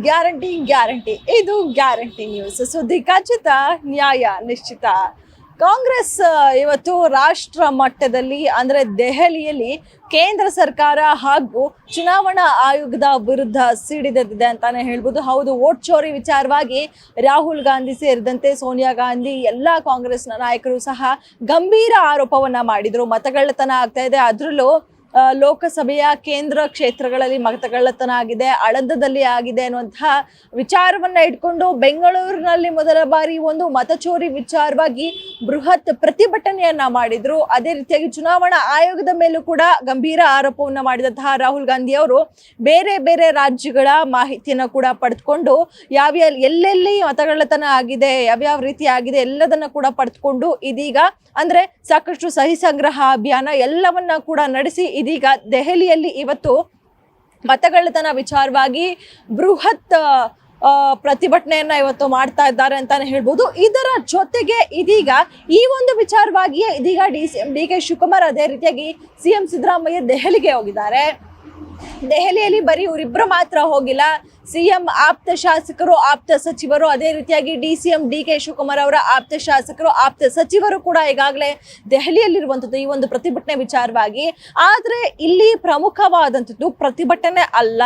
Guarantee guarantee ಇದು guarantee news. ಸುದ್ದಿ ಖಚಿತ, ನ್ಯಾಯ ನಿಶ್ಚಿತ. ಕಾಂಗ್ರೆಸ್ ಇವತ್ತು ರಾಷ್ಟ್ರ ಮಟ್ಟದಲ್ಲಿ ಅಂದ್ರೆ ದೆಹಲಿಯಲ್ಲಿ ಕೇಂದ್ರ ಸರ್ಕಾರ ಹಾಗೂ ಚುನಾವಣಾ ಆಯೋಗದ ವಿರುದ್ಧ ಸಿಡಿದೆದ್ದಿದೆ ಅಂತಾನೆ ಹೇಳ್ಬೋದು. ಹೌದು, ವೋಟ್ ಚೋರಿ ವಿಚಾರವಾಗಿ ರಾಹುಲ್ ಗಾಂಧಿ ಸೇರಿದಂತೆ ಸೋನಿಯಾ ಗಾಂಧಿ ಎಲ್ಲ ಕಾಂಗ್ರೆಸ್ನ ನಾಯಕರು ಸಹ ಗಂಭೀರ ಆರೋಪವನ್ನ ಮಾಡಿದ್ರು. ಮತಗಳ್ಳತನ ಆಗ್ತಾ ಇದೆ, ಅದರಲ್ಲೂ ಲೋಕಸಭೆಯ ಕೇಂದ್ರ ಕ್ಷೇತ್ರಗಳಲ್ಲಿ ಮತಗಳ್ಳತನ ಆಗಿದೆ, ಆಳಂದದಲ್ಲಿ ಆಗಿದೆ ಅನ್ನುವಂತಹ ವಿಚಾರವನ್ನ ಇಟ್ಕೊಂಡು ಬೆಂಗಳೂರಿನಲ್ಲಿ ಮೊದಲ ಬಾರಿ ಒಂದು ಮತಚೋರಿ ವಿಚಾರವಾಗಿ ಬೃಹತ್ ಪ್ರತಿಭಟನೆಯನ್ನ ಮಾಡಿದ್ರು. ಅದೇ ರೀತಿಯಾಗಿ ಚುನಾವಣಾ ಆಯೋಗದ ಮೇಲೂ ಕೂಡ ಗಂಭೀರ ಆರೋಪವನ್ನ ಮಾಡಿದಂತಹ ರಾಹುಲ್ ಗಾಂಧಿ ಅವರು ಬೇರೆ ಬೇರೆ ರಾಜ್ಯಗಳ ಮಾಹಿತಿಯನ್ನ ಕೂಡ ಪಡೆದುಕೊಂಡು ಎಲ್ಲೆಲ್ಲಿ ಮತಗಳ್ಳತನ ಆಗಿದೆ, ಯಾವ್ಯಾವ ರೀತಿ ಆಗಿದೆ ಎಲ್ಲದನ್ನ ಕೂಡ ಪಡೆದುಕೊಂಡು ಇದೀಗ ಅಂದ್ರೆ ಸಾಕಷ್ಟು ಸಹಿ ಸಂಗ್ರಹ ಅಭಿಯಾನ ಎಲ್ಲವನ್ನ ಕೂಡ ನಡೆಸಿ ಇದೀಗ ದೆಹಲಿಯಲ್ಲಿ ಇವತ್ತು ಮತಗಳ್ಳತನ ವಿಚಾರವಾಗಿ ಬೃಹತ್ ಪ್ರತಿಭಟನೆಯನ್ನ ಇವತ್ತು ಮಾಡ್ತಾ ಇದ್ದಾರೆ ಅಂತಾನೆ ಹೇಳ್ಬೋದು. ಇದರ ಜೊತೆಗೆ ಇದೀಗ ಈ ಒಂದು ವಿಚಾರವಾಗಿಯೇ ಇದೀಗ ಡಿ.ಕೆ. ಶಿವಕುಮಾರ್ ಅದೇ ರೀತಿಯಾಗಿ ಸಿಎಂ ಸಿದ್ದರಾಮಯ್ಯ ದೆಹಲಿಗೆ ಹೋಗಿದ್ದಾರೆ. ದೆಹಲಿಯಲ್ಲಿ ಬರೀ ಇವರಿಬ್ರು ಮಾತ್ರ ಹೋಗಿಲ್ಲ, ಸಿಎಂ ಆಪ್ತ ಶಾಸಕರು, ಆಪ್ತ ಸಚಿವರು, ಅದೇ ರೀತಿಯಾಗಿ ಡಿ.ಸಿ.ಎಂ ಡಿ.ಕೆ. ಶಿವಕುಮಾರ್ ಅವರ ಆಪ್ತ ಶಾಸಕರು, ಆಪ್ತ ಸಚಿವರು ಕೂಡ ಈಗಾಗಲೇ ದೆಹಲಿಯಲ್ಲಿರುವಂಥದ್ದು ಈ ಒಂದು ಪ್ರತಿಭಟನೆ ವಿಚಾರವಾಗಿ. ಆದ್ರೆ ಇಲ್ಲಿ ಪ್ರಮುಖವಾದಂಥದ್ದು ಪ್ರತಿಭಟನೆ ಅಲ್ಲ,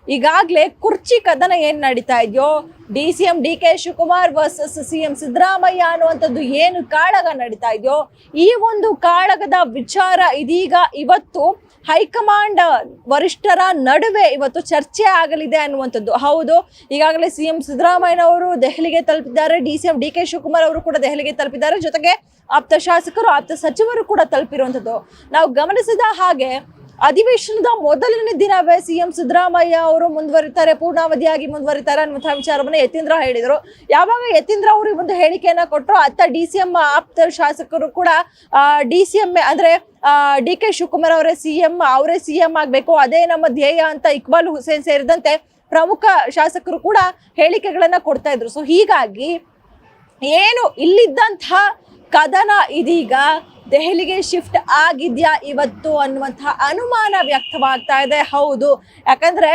ಈಗಾಗಲೇ ಕುರ್ಚಿ ಕದನ ಏನ್ ನಡೀತಾ ಇದೆಯೋ, ಡಿ.ಸಿ.ಎಂ ಡಿ.ಕೆ. ಶಿವಕುಮಾರ್ ವರ್ಸಸ್ ಸಿಎಂ ಸಿದ್ದರಾಮಯ್ಯ ಅನ್ನುವಂಥದ್ದು ಏನು ಕಾಳಗ ನಡೀತಾ ಇದೆಯೋ, ಈ ಒಂದು ಕಾಳಗದ ವಿಚಾರ ಇದೀಗ ಇವತ್ತು ಹೈಕಮಾಂಡ್ ವರಿಷ್ಠರ ನಡುವೆ ಇವತ್ತು ಚರ್ಚೆ ಆಗಲಿದೆ ಅನ್ನುವಂಥದ್ದು. ಹೌದು, ಈಗಾಗಲೇ ಸಿಎಂ ಸಿದ್ದರಾಮಯ್ಯನವರು ದೆಹಲಿಗೆ ತಲುಪಿದ್ದಾರೆ, ಡಿ.ಸಿ.ಎಂ ಡಿ.ಕೆ. ಶಿವಕುಮಾರ್ ಅವರು ಕೂಡ ದೆಹಲಿಗೆ ತಲುಪಿದ್ದಾರೆ, ಜೊತೆಗೆ ಆಪ್ತ ಶಾಸಕರು, ಆಪ್ತ ಸಚಿವರು ಕೂಡ ತಲುಪಿರುವಂಥದ್ದು. ನಾವು ಗಮನಿಸಿದ ಹಾಗೆ ಅಧಿವೇಶನದ ಮೊದಲನೇ ದಿನವೇ ಸಿಎಂ ಸಿದ್ದರಾಮಯ್ಯ ಅವರು ಮುಂದುವರಿತಾರೆ, ಪೂರ್ಣಾವಧಿಯಾಗಿ ಮುಂದುವರಿತಾರೆ ಅನ್ನುವಂತಹ ವಿಚಾರವನ್ನ ಯತೀಂದ್ರ ಹೇಳಿದರು. ಯಾವಾಗ ಯತೀಂದ್ರ ಅವರು ಒಂದು ಹೇಳಿಕೆಯನ್ನ ಕೊಟ್ಟರು, ಅತ್ತ ಡಿ.ಸಿ.ಎಂ ಆಪ್ತ ಶಾಸಕರು ಕೂಡ ಡಿ.ಸಿ.ಎಂ ಅಂದ್ರೆ ಡಿ.ಕೆ. ಶಿವಕುಮಾರ್ ಅವರೇ ಸಿಎಂ ಆಗ್ಬೇಕು, ಅದೇ ನಮ್ಮ ಧ್ಯೇಯ ಅಂತ ಇಕ್ಬಾಲ್ ಹುಸೇನ್ ಸೇರಿದಂತೆ ಪ್ರಮುಖ ಶಾಸಕರು ಕೂಡ ಹೇಳಿಕೆಗಳನ್ನ ಕೊಡ್ತಾ ಇದ್ರು. ಸೊ ಹೀಗಾಗಿ ಏನು ಇಲ್ಲಿದ್ದಂತಹ ಕದನ ಇದೀಗ ದೆಹಲಿಗೆ ಶಿಫ್ಟ್ ಆಗಿದ್ಯಾ ಇವತ್ತು ಅನ್ನುವಂತಹ ಅನುಮಾನ ವ್ಯಕ್ತವಾಗ್ತಾ ಇದೆ. ಹೌದು, ಯಾಕಂದ್ರೆ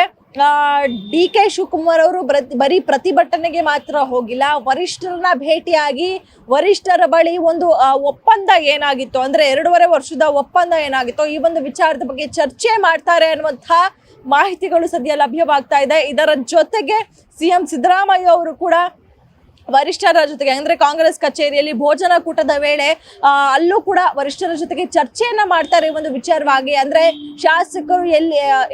ಡಿ.ಕೆ. ಶಿವಕುಮಾರ್ ಅವರು ಬರೀ ಪ್ರತಿಭಟನೆಗೆ ಮಾತ್ರ ಹೋಗಿಲ್ಲ, ವರಿಷ್ಠರನ್ನ ಭೇಟಿಯಾಗಿ ವರಿಷ್ಠರ ಬಳಿ ಒಂದು ಒಪ್ಪಂದ ಏನಾಗಿತ್ತು ಅಂದ್ರೆ 2.5 ವರ್ಷದ ಒಪ್ಪಂದ ಏನಾಗಿತ್ತು, ಈ ಒಂದು ವಿಚಾರದ ಬಗ್ಗೆ ಚರ್ಚೆ ಮಾಡ್ತಾರೆ ಅನ್ನುವಂತಹ ಮಾಹಿತಿಗಳು ಸದ್ಯ ಲಭ್ಯವಾಗ್ತಾ ಇದೆ. ಇದರ ಜೊತೆಗೆ ಸಿಎಂ ಸಿದ್ದರಾಮಯ್ಯ ಅವರು ಕೂಡ ವರಿಷ್ಠರ ಜೊತೆಗೆ ಅಂದ್ರೆ ಕಾಂಗ್ರೆಸ್ ಕಚೇರಿಯಲ್ಲಿ ಭೋಜನ ಕೂಟದ ವೇಳೆ ಅಲ್ಲೂ ಕೂಡ ವರಿಷ್ಠರ ಜೊತೆಗೆ ಚರ್ಚೆಯನ್ನ ಮಾಡ್ತಾರೆ ಈ ಒಂದು ವಿಚಾರವಾಗಿ. ಅಂದ್ರೆ ಶಾಸಕರು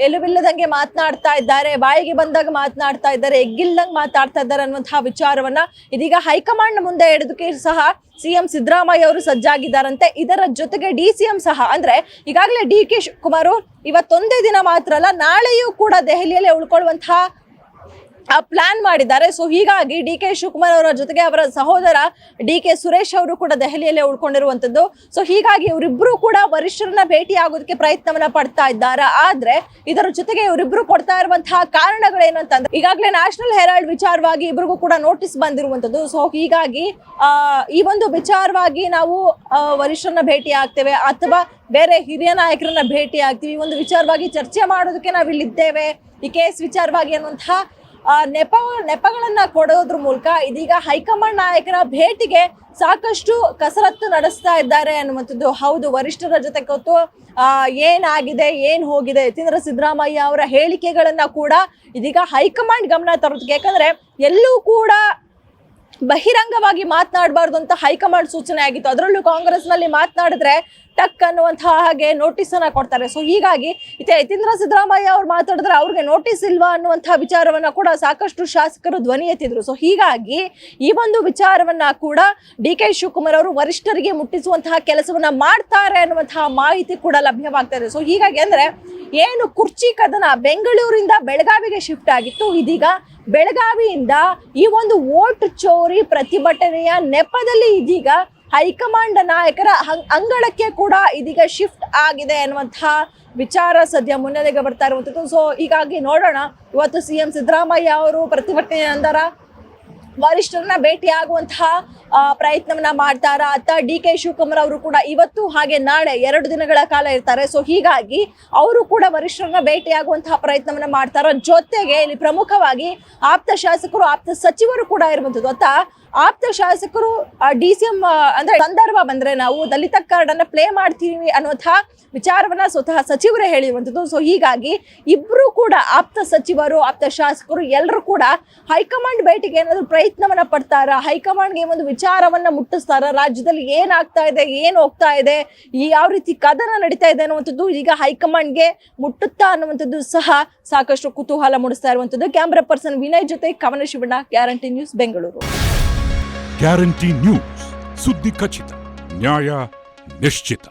ಎಲುಬಿಲ್ಲದಂಗೆ ಮಾತನಾಡ್ತಾ ಇದ್ದಾರೆ, ಬಾಯಿಗೆ ಬಂದಾಗ ಮಾತನಾಡ್ತಾ ಇದ್ದಾರೆ, ಎಗ್ಗಿಲ್ದಂಗೆ ಮಾತಾಡ್ತಾ ಇದ್ದಾರೆ ಅನ್ನುವಂತಹ ವಿಚಾರವನ್ನ ಇದೀಗ ಹೈಕಮಾಂಡ್ ಮುಂದೆ ಇಡೋದಕ್ಕೆ ಸಹ ಸಿಎಂ ಸಿದ್ದರಾಮಯ್ಯ ಅವರು ಸಜ್ಜಾಗಿದ್ದಾರಂತೆ. ಇದರ ಜೊತೆಗೆ ಡಿ.ಸಿ.ಎಂ ಸಹ ಅಂದ್ರೆ ಈಗಾಗಲೇ ಡಿ.ಕೆ. ಶಿವಕುಮಾರ್ ಇವತ್ತೊಂದೇ ದಿನ ಮಾತ್ರ ಅಲ್ಲ, ನಾಳೆಯೂ ಕೂಡ ದೆಹಲಿಯಲ್ಲೇ ಉಳ್ಕೊಳ್ಳುವಂತಹ ಪ್ಲಾನ್ ಮಾಡಿದ್ದಾರೆ. ಸೊ ಹೀಗಾಗಿ ಡಿ.ಕೆ. ಶಿವಕುಮಾರ್ ಅವರ ಜೊತೆಗೆ ಅವರ ಸಹೋದರ ಡಿ.ಕೆ. ಸುರೇಶ್ ಅವರು ಕೂಡ ದೆಹಲಿಯಲ್ಲೇ ಉಳ್ಕೊಂಡಿರುವಂತದ್ದು. ಸೊ ಹೀಗಾಗಿ ಇವರಿಬ್ರು ಕೂಡ ವರಿಷ್ಠರನ್ನ ಭೇಟಿ ಆಗೋದಕ್ಕೆ ಪ್ರಯತ್ನವನ್ನ ಪಡ್ತಾ ಇದ್ದಾರೆ. ಆದ್ರೆ ಇದರ ಜೊತೆಗೆ ಇವರಿಬ್ರು ಕೊಡ್ತಾ ಇರುವಂತಹ ಕಾರಣಗಳೇನಂತಂದ್ರೆ ಈಗಾಗಲೇ ನ್ಯಾಷನಲ್ ಹೆರಾಲ್ಡ್ ವಿಚಾರವಾಗಿ ಇಬ್ರಿಗೂ ಕೂಡ ನೋಟಿಸ್ ಬಂದಿರುವಂತದ್ದು. ಸೊ ಹೀಗಾಗಿ ಈ ಒಂದು ವಿಚಾರವಾಗಿ ನಾವು ವರಿಷ್ಠರನ್ನ ಭೇಟಿ ಆಗ್ತೇವೆ ಅಥವಾ ಬೇರೆ ಹಿರಿಯ ನಾಯಕರನ್ನ ಭೇಟಿ ಆಗ್ತೀವಿ, ಈ ಒಂದು ವಿಚಾರವಾಗಿ ಚರ್ಚೆ ಮಾಡೋದಕ್ಕೆ ನಾವಿಲ್ಲಿದ್ದೇವೆ, ಈ ಕೇಸ್ ವಿಚಾರವಾಗಿ ಅನ್ನುವಂತಹ ನೆಪಗಳನ್ನ ಕೊಡೋದ್ರ ಮೂಲಕ ಇದೀಗ ಹೈಕಮಾಂಡ್ ನಾಯಕರ ಭೇಟಿಗೆ ಸಾಕಷ್ಟು ಕಸರತ್ತು ನಡೆಸ್ತಾ ಇದ್ದಾರೆ ಅನ್ನುವಂಥದ್ದು. ಹೌದು, ವರಿಷ್ಠರ ಜೊತೆ ಕೂತು ಏನಾಗಿದೆ, ಏನ್ ಹೋಗಿದೆ, ಯತೀಂದ್ರ ಸಿದ್ದರಾಮಯ್ಯ ಅವರ ಹೇಳಿಕೆಗಳನ್ನ ಕೂಡ ಇದೀಗ ಹೈಕಮಾಂಡ್ ಗಮನ ತರೋದಕ್ಕೆ, ಯಾಕಂದ್ರೆ ಎಲ್ಲೂ ಕೂಡ ಬಹಿರಂಗವಾಗಿ ಮಾತನಾಡಬಾರ್ದು ಅಂತ ಹೈಕಮಾಂಡ್ ಸೂಚನೆ ಆಗಿತ್ತು. ಅದರಲ್ಲೂ ಕಾಂಗ್ರೆಸ್ ನಲ್ಲಿ ಮಾತನಾಡಿದ್ರೆ ಟಕ್ ಅನ್ನುವಂತಹ ಹಾಗೆ ನೋಟಿಸ್ ಅನ್ನ ಕೊಡ್ತಾರೆ. ಸೊ ಹೀಗಾಗಿ ಯತೀಂದ್ರ ಸಿದ್ದರಾಮಯ್ಯ ಅವ್ರು ಮಾತಾಡಿದ್ರೆ ಅವ್ರಿಗೆ ನೋಟಿಸ್ ಇಲ್ವಾ ಅನ್ನುವಂತಹ ವಿಚಾರವನ್ನ ಕೂಡ ಸಾಕಷ್ಟು ಶಾಸಕರು ಧ್ವನಿ ಎತ್ತಿದ್ರು. ಸೊ ಹೀಗಾಗಿ ಈ ಒಂದು ವಿಚಾರವನ್ನ ಕೂಡ ಡಿ.ಕೆ. ಶಿವಕುಮಾರ್ ಅವರು ವರಿಷ್ಠರಿಗೆ ಮುಟ್ಟಿಸುವಂತಹ ಕೆಲಸವನ್ನ ಮಾಡ್ತಾರೆ ಅನ್ನುವಂತಹ ಮಾಹಿತಿ ಕೂಡ ಲಭ್ಯವಾಗ್ತಾ ಇದೆ. ಸೊ ಹೀಗಾಗಿ ಅಂದ್ರೆ ಏನು ಕುರ್ಚಿ ಕದನ ಬೆಂಗಳೂರಿಂದ ಬೆಳಗಾವಿಗೆ ಶಿಫ್ಟ್ ಆಗಿತ್ತು, ಇದೀಗ ಬೆಳಗಾವಿಯಿಂದ ಈ ಒಂದು ವೋಟ್ ಚೋರಿ ಪ್ರತಿಭಟನೆಯ ನೆಪದಲ್ಲಿ ಇದೀಗ ಹೈಕಮಾಂಡ್ ನಾಯಕರ ಅಂಗಳಕ್ಕೆ ಕೂಡ ಇದೀಗ ಶಿಫ್ಟ್ ಆಗಿದೆ ಅನ್ನುವಂತಹ ವಿಚಾರ ಸದ್ಯ ಮುನ್ನೆಲೆಗೆ ಬರ್ತಾ ಇರುವಂಥದ್ದು. ಸೊ ಹೀಗಾಗಿ ನೋಡೋಣ, ಇವತ್ತು ಸಿಎಂ ಸಿದ್ದರಾಮಯ್ಯ ಅವರು ಪ್ರತಿಭಟನೆ ಅಂದರ ವರಿಷ್ಠರನ್ನ ಭೇಟಿಯಾಗುವಂತಹ ಪ್ರಯತ್ನವನ್ನ ಮಾಡ್ತಾರಾ ಅಂತ DK ಶಿವಕುಮಾರ್ ಅವರು ಕೂಡ ಇವತ್ತು ಹಾಗೆ ನಾಳೆ 2 ದಿನಗಳ ಕಾಲ ಇರ್ತಾರೆ. ಸೊ ಹೀಗಾಗಿ ಅವರು ಕೂಡ ವರಿಷ್ಠರನ್ನ ಭೇಟಿಯಾಗುವಂತಹ ಪ್ರಯತ್ನವನ್ನ ಮಾಡ್ತಾರ. ಜೊತೆಗೆ ಇಲ್ಲಿ ಪ್ರಮುಖವಾಗಿ ಆಪ್ತ ಶಾಸಕರು ಆಪ್ತ ಸಚಿವರು ಕೂಡ ಇರುವಂತದ್ದು. ಅಂತ ಆಪ್ತ ಶಾಸಕರು DCM ಅಂದ್ರೆ ಸಂದರ್ಭ ಬಂದ್ರೆ ನಾವು ದಲಿತ ಕಾರ್ಡ್ ಅನ್ನ ಪ್ಲೇ ಮಾಡ್ತೀವಿ ಅನ್ನುವಂತಹ ವಿಚಾರವನ್ನ ಸ್ವತಃ ಸಚಿವರೇ ಹೇಳಿರುವಂತದ್ದು. ಸೊ ಹೀಗಾಗಿ ಇಬ್ರು ಕೂಡ ಆಪ್ತ ಸಚಿವರು ಆಪ್ತ ಶಾಸಕರು ಎಲ್ಲರೂ ಕೂಡ ಹೈಕಮಾಂಡ್ ಭೇಟಿಗೆ ಏನಾದ್ರು ಪ್ರಯತ್ನವನ್ನ ಪಡ್ತಾರ, ಹೈಕಮಾಂಡ್ಗೆ ಒಂದು ವಿಚಾರವನ್ನ ಮುಟ್ಟಿಸ್ತಾರ, ರಾಜ್ಯದಲ್ಲಿ ಏನಾಗ್ತಾ ಇದೆ, ಏನ್ ಹೋಗ್ತಾ ಇದೆ, ಯಾವ ರೀತಿ ಕದನ ನಡೀತಾ ಇದೆ ಅನ್ನುವಂಥದ್ದು ಈಗ ಹೈಕಮಾಂಡ್ಗೆ ಮುಟ್ಟುತ್ತಾ ಅನ್ನುವಂಥದ್ದು ಸಹ ಸಾಕಷ್ಟು ಕುತೂಹಲ ಮೂಡಿಸ್ತಾ ಇರುವಂತದ್ದು. ಕ್ಯಾಮ್ರಾ ಪರ್ಸನ್ ವಿನಯ್ ಜೊತೆ ಕವನ Shivanna, guarantee news, Bengaluru. Guarantee news, ಸುದ್ದಿ ಖಚಿತ, ನ್ಯಾಯ ನಿಶ್ಚಿತ.